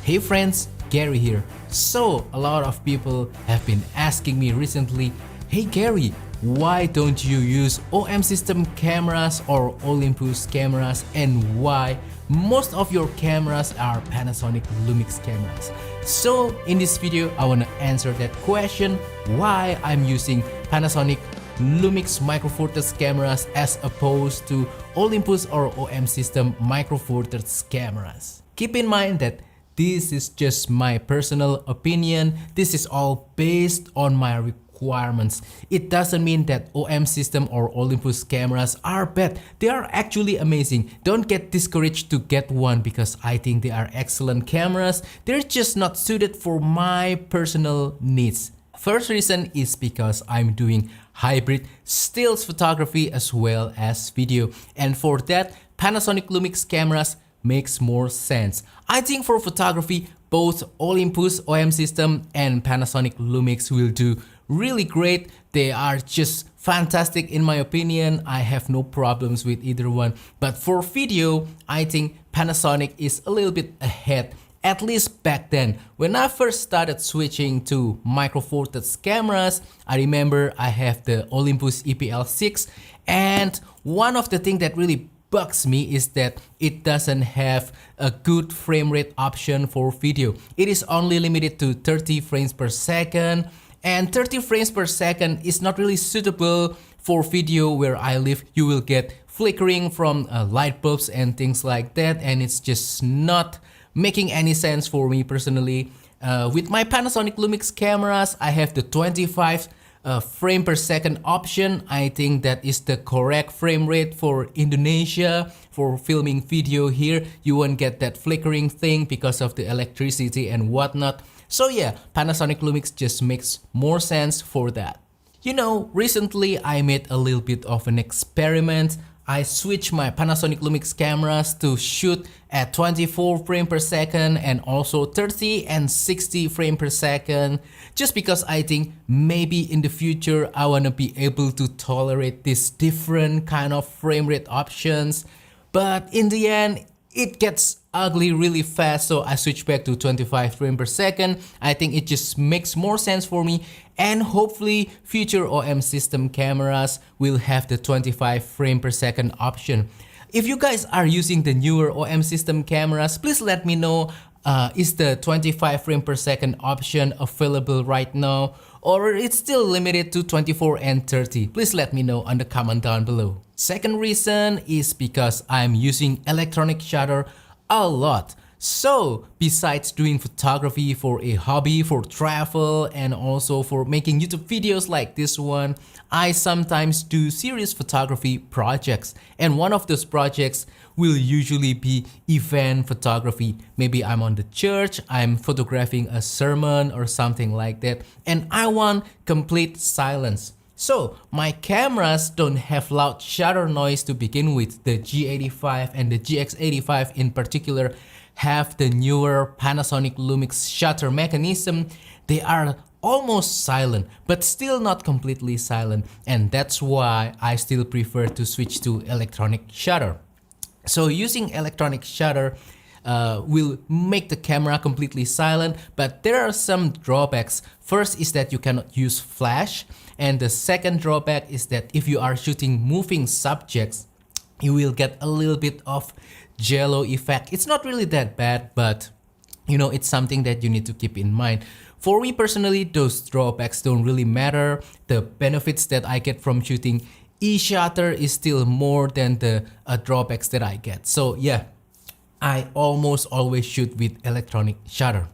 Hey friends, Gary here. So, a lot of people have been asking me recently, hey Gary, why don't you use OM system cameras or Olympus cameras, and why most of your cameras are Panasonic Lumix cameras? So in this video, I want to answer that question, why I'm using Panasonic Lumix micro four thirds cameras as opposed to Olympus or OM system micro four thirds cameras. Keep in mind that this is just my personal opinion. This is all based on my requirements. It doesn't mean that OM system or Olympus cameras are bad. They are actually amazing. Don't get discouraged to get one because I think they are excellent cameras. They're just not suited for my personal needs. First reason is because I'm doing hybrid stills photography as well as video, and for that Panasonic Lumix cameras makes more sense. I think for photography, both Olympus OM system and Panasonic Lumix will do really great. They are just fantastic in my opinion. I have no problems with either one. But for video, I think Panasonic is a little bit ahead. At least back then, when I first started switching to micro four thirds cameras, I remember I have the Olympus EPL6, and one of the things that really bugs me is that it doesn't have a good frame rate option for video. It is only limited to 30 frames per second, and 30 frames per second is not really suitable for video. Where I live, you will get flickering from light bulbs and things like that, and it's just not making any sense for me personally. With my Panasonic Lumix cameras, I have the 25 frame per second option. I think that is the correct frame rate for Indonesia. For filming video here, you won't get that flickering thing because of the electricity and whatnot. So yeah, Panasonic Lumix just makes more sense for that. You know, recently I made a little bit of an experiment. I switched my Panasonic Lumix cameras to shoot at 24 frames per second and also 30 and 60 frames per second, just because I think maybe in the future I want to be able to tolerate these different kind of frame rate options. But in the end, it gets ugly really fast, so I switched back to 25 frames per second. I think it just makes more sense for me, and hopefully future OM system cameras will have the 25 frames per second option. If you guys are using the newer OM system cameras, please let me know, is the 25 frames per second option available right now, or it's still limited to 24 and 30? Please let me know on the comment down below. Second reason is because I'm using electronic shutter a lot. So besides doing photography for a hobby, for travel, and also for making YouTube videos like this one, I sometimes do serious photography projects, and one of those projects will usually be event photography. Maybe I'm on the church, I'm photographing a sermon or something like that, and I want complete silence. So my cameras don't have loud shutter noise to begin with. The G85 and the GX85 in particular have the newer Panasonic Lumix shutter mechanism. They are almost silent, but still not completely silent, and that's why I still prefer to switch to electronic shutter. So using electronic shutter will make the camera completely silent, but there are some drawbacks. First is that you cannot use flash, and the second drawback is that if you are shooting moving subjects, you will get a little bit of jello effect. It's not really that bad, but you know, it's something that you need to keep in mind. For me personally, those drawbacks don't really matter. The benefits that I get from shooting e-shutter is still more than the drawbacks that I get. So yeah, I almost always shoot with electronic shutter.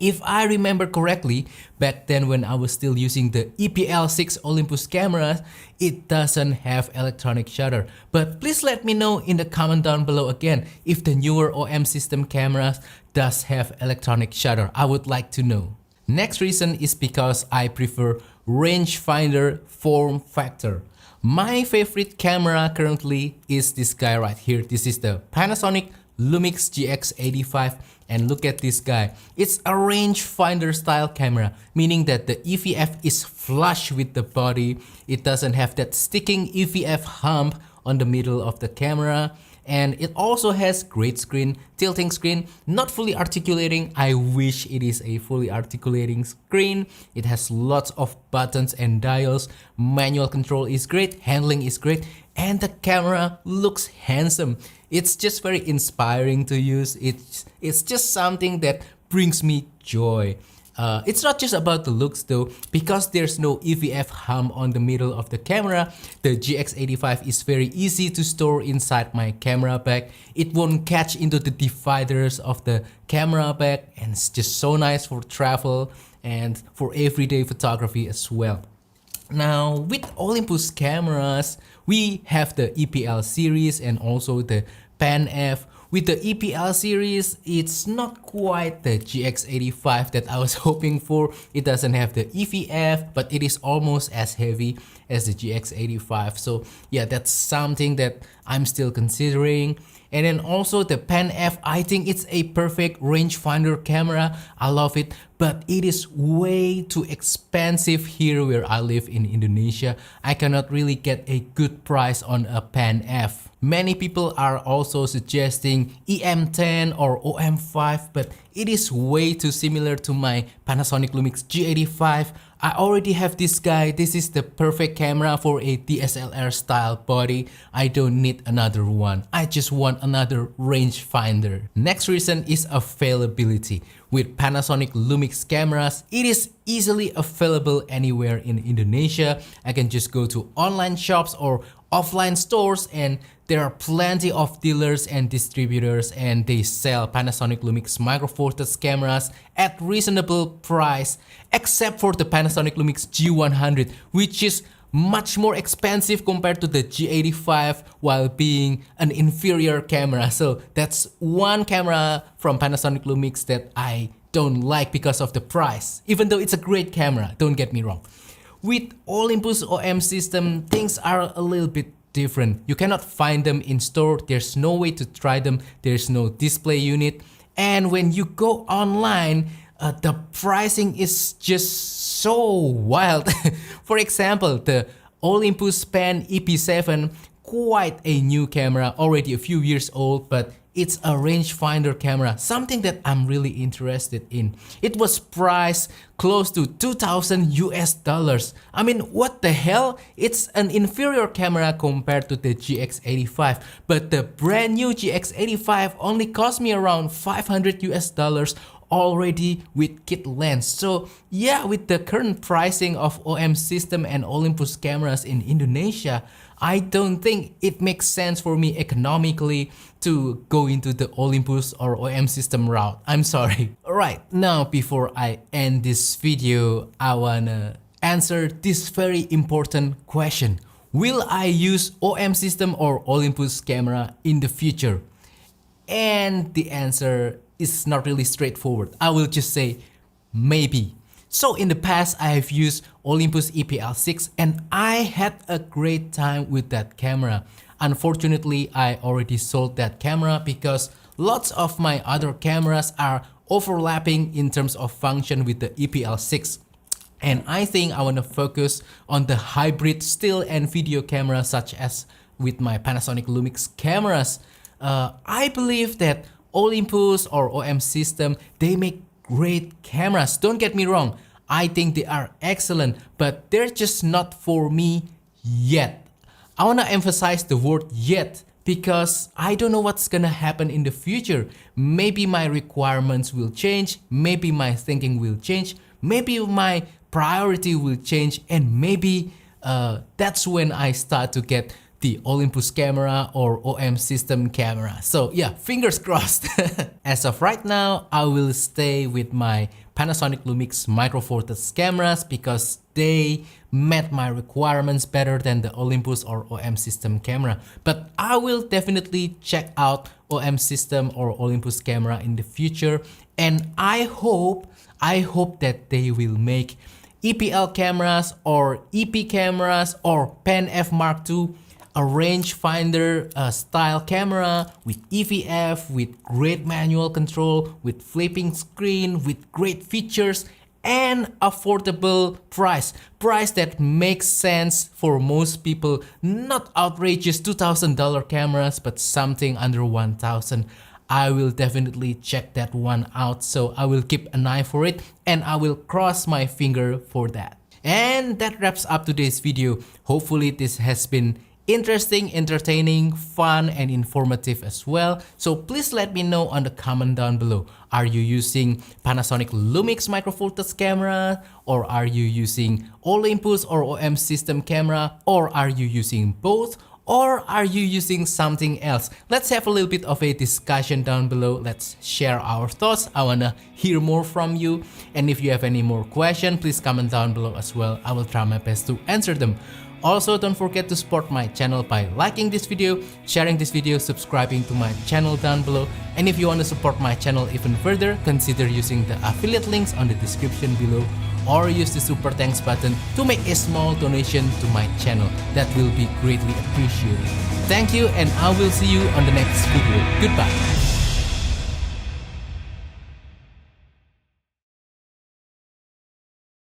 If I remember correctly, back then when I was still using the EPL6 Olympus cameras, it doesn't have electronic shutter. But please let me know in the comment down below again if the newer OM system cameras does have electronic shutter. I would like to know. Next reason is because I prefer rangefinder form factor. My favorite camera currently is this guy right here. This is the Panasonic Lumix GX85, and look at this guy. It's a rangefinder style camera, meaning that the EVF is flush with the body. It doesn't have that sticking EVF hump on the middle of the camera, and it also has great screen, tilting screen, not fully articulating. I wish it is a fully articulating screen. It has lots of buttons and dials, manual control is great, handling is great, and the camera looks handsome. It's just very inspiring to use. It's just something that brings me joy. It's not just about the looks though, because there's no EVF hump on the middle of the camera. The GX85 is very easy to store inside my camera bag. It won't catch into the dividers of the camera bag, and it's just so nice for travel and for everyday photography as well. Now with Olympus cameras, we have the EPL series and also the Pan F. With the EPL series, it's not quite the GX85 that I was hoping for. It doesn't have the EVF, but it is almost as heavy as the GX85. So yeah, that's something that I'm still considering. And then also the Pan F, I think it's a perfect rangefinder camera. I love it, but it is way too expensive here where I live in Indonesia. I cannot really get a good price on a Pan F. Many people are also suggesting EM10 or OM5, but it is way too similar to my Panasonic Lumix G85. I already have this guy. This is the perfect camera for a DSLR style body. I don't need another one. I just want another rangefinder. Next reason is availability. With Panasonic Lumix cameras, it is easily available anywhere in Indonesia. I can just go to online shops or offline stores, and there are plenty of dealers and distributors, and they sell Panasonic Lumix Micro Four Thirds cameras at reasonable price, except for the Panasonic Lumix G100, which is much more expensive compared to the G85 while being an inferior camera. So that's one camera from Panasonic Lumix that I don't like because of the price, even though it's a great camera, don't get me wrong. With Olympus OM system, things are a little bit different. You cannot find them in store. There's no way to try them. There's no display unit. And when you go online, the pricing is just so wild. For example, the Olympus Pen EP7, quite a new camera, already a few years old, but it's a rangefinder camera, something that I'm really interested in. It was priced close to 2,000 US dollars. I mean, what the hell? It's an inferior camera compared to the GX85, but the brand new GX85 only cost me around 500 US dollars already with kit lens. So yeah, with the current pricing of OM system and Olympus cameras in Indonesia, I don't think it makes sense for me economically to go into the Olympus or OM system route. I'm sorry. Alright, now before I end this video, I wanna answer this very important question. Will I use OM system or Olympus camera in the future? And the answer is not really straightforward. I will just say maybe. So in the past, I have used Olympus EPL6 and I had a great time with that camera. Unfortunately, I already sold that camera because lots of my other cameras are overlapping in terms of function with the EPL6. And I think I want to focus on the hybrid still and video camera such as with my Panasonic Lumix cameras. I believe that Olympus or OM system, they make great cameras. Don't get me wrong, I think they are excellent, but they're just not for me yet. I want to emphasize the word yet because I don't know what's gonna happen in the future. Maybe my requirements will change, maybe my thinking will change, maybe my priority will change, and maybe that's when I start to get the Olympus camera or OM system camera. So yeah, fingers crossed. As of right now, I will stay with my Panasonic Lumix Micro Four Thirds cameras because they met my requirements better than the Olympus or OM system camera. But I will definitely check out OM system or Olympus camera in the future, and I hope that they will make EPL cameras or EP cameras or Pan F Mark II a rangefinder style camera with EVF, with great manual control, with flipping screen, with great features, and affordable price that makes sense for most people. Not outrageous $2,000 cameras, but something under 1,000. I will definitely check that one out, so I will keep an eye for it and I will cross my finger for that. And that wraps up today's video. Hopefully this has been interesting, entertaining, fun, and informative as well. So please let me know on the comment down below. Are you using Panasonic Lumix micro four thirds camera, or are you using Olympus or OM system camera, or are you using both, or are you using something else? Let's have a little bit of a discussion down below. Let's share our thoughts. I wanna hear more from you. And if you have any more questions, please comment down below as well. I will try my best to answer them. Also, don't forget to support my channel by liking this video, sharing this video, subscribing to my channel down below. And if you want to support my channel even further, consider using the affiliate links on the description below, or use the super thanks button to make a small donation to my channel. That will be greatly appreciated. Thank you, and I will see you on the next video. Goodbye.